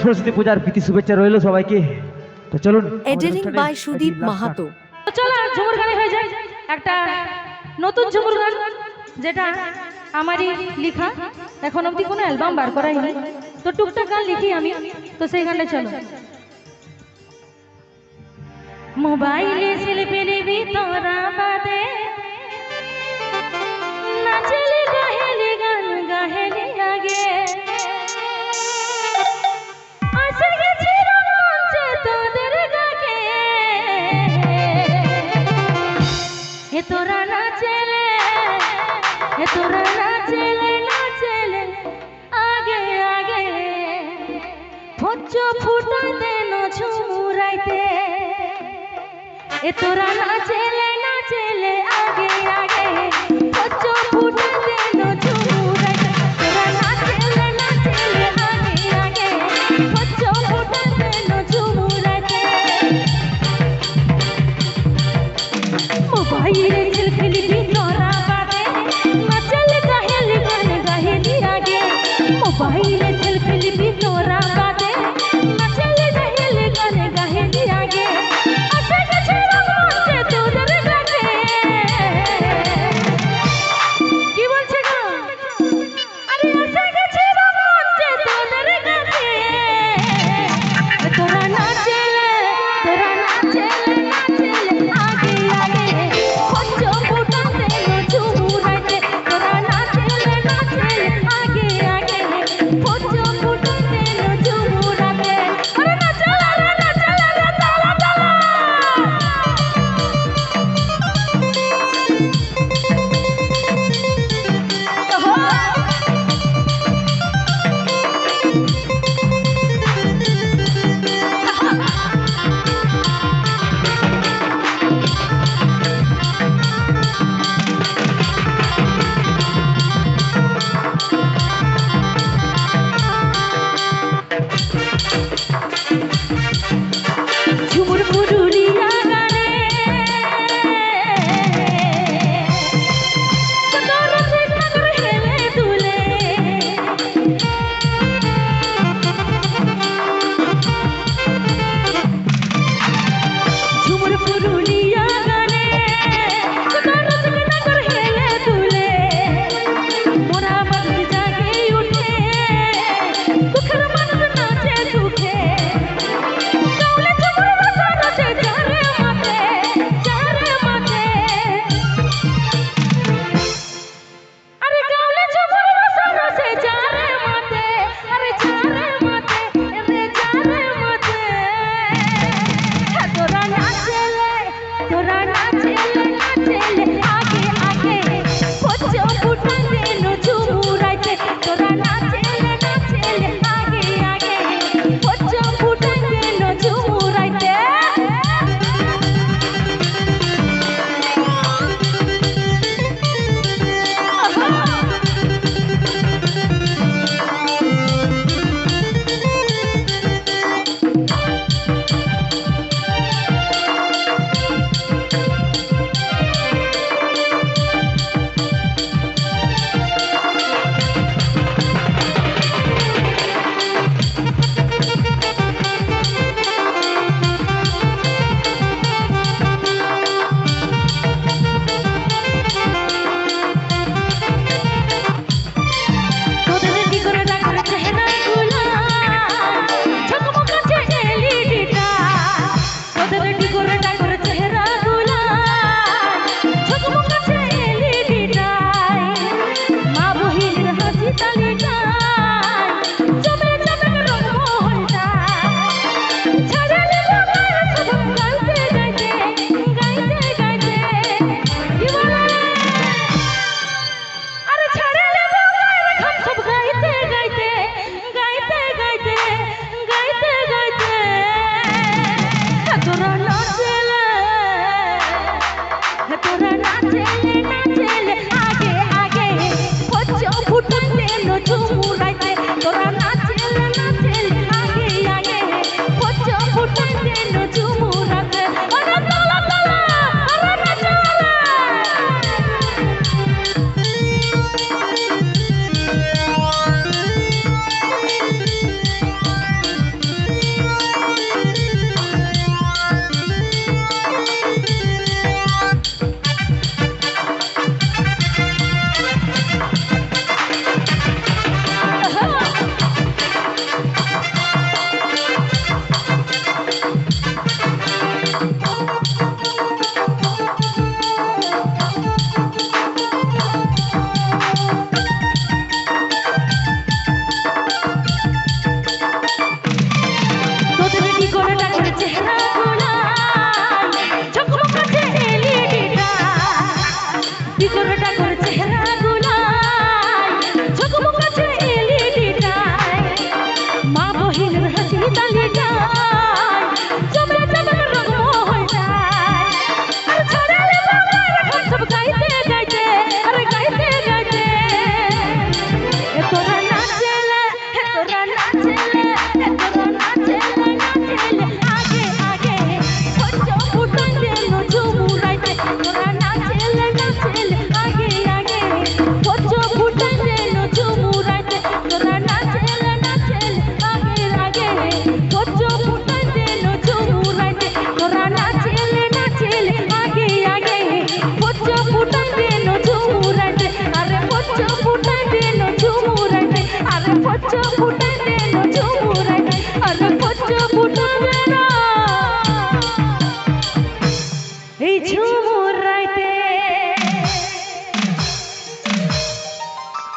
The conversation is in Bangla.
সরস্বতী পূজার প্রীতি শুভেচ্ছা রইল সবাইকে। তো চলুন এডিটিং বাই সুদীপ মাহাতো। চলো ঝুমুর গানে হয়ে যায় একটা নতুন ঝুমুর গান, যেটা আমারই লেখা, এখন অবধি কোনো অ্যালবাম বার করাই নাই, তো টুকটাক গান লিখি আমি, তো সেই গানটা চলো। মোবাইলে সেলফি নিবি তোরা বাদে, নাচলি গাহেলি গান গাহেলি আগে, আসে গেছি রোমাঞ্চে তোদের গাকে, হে তোরা নাচলে, হে তোরা নাচলে নাচলে আগে আগে, ফচ্চ ফুটাতে নঝুমুরাইতে, এ তোরা নাচলে নাচলে আগে আগে, ফচ্চ ফুটাতে নঝুমুরাইতে, তোরা নাচলে নাচলে আগে আগে, ফচ্চ ফুটাতে নঝুমুরাইতে, মোবাইলে সেলফি নিবি তোরা বাদে, নাচলে গাহেলি গান গাহেলি আগে, মোবাইলে সেলফি নিবি তোরা বাদে, নাচলে গাহেলি গান গাহেলি আগে, আসে গেছে রোমাঞ্চে তোদের গাকে। কি বলছে গো? আরে আসে গেছে রোমাঞ্চে তোদের গাকে, তোরা নাচলে, তোরা নাচলে নাচলে আগে আগে, ফচ্চ ফুটাতে নঝুমুরাইতে, তোরা নাচলে নাচলে আগে আগে, ফচ্চ মহিনের হাসি তালি যায় জমে জমে রঙ হয়ে যায় আর ছড়ালে বাবার ঘর সব গাইতে গাইতে আরে গাইতে গাইতে এ তোরা নাচেলে আগে আগে হচ্ছ ফুটাই দেন ঝুমুরাইতে তোরা নাচেলে আগে আগে হচ্ছ ফুটাই দেন ঝুমুরাইতে তোরা নাচেলে আগে আগে হচ্ছ ফুটাই দেন ঝুমুরাইতে তোরা নাচেলে আগে আগে হচ্ছ ফুটাই দেন ঝুমুরাইতে আরে হচ্ছ ফুটাই দেন ঝুমুরাইতে আরে হচ্ছ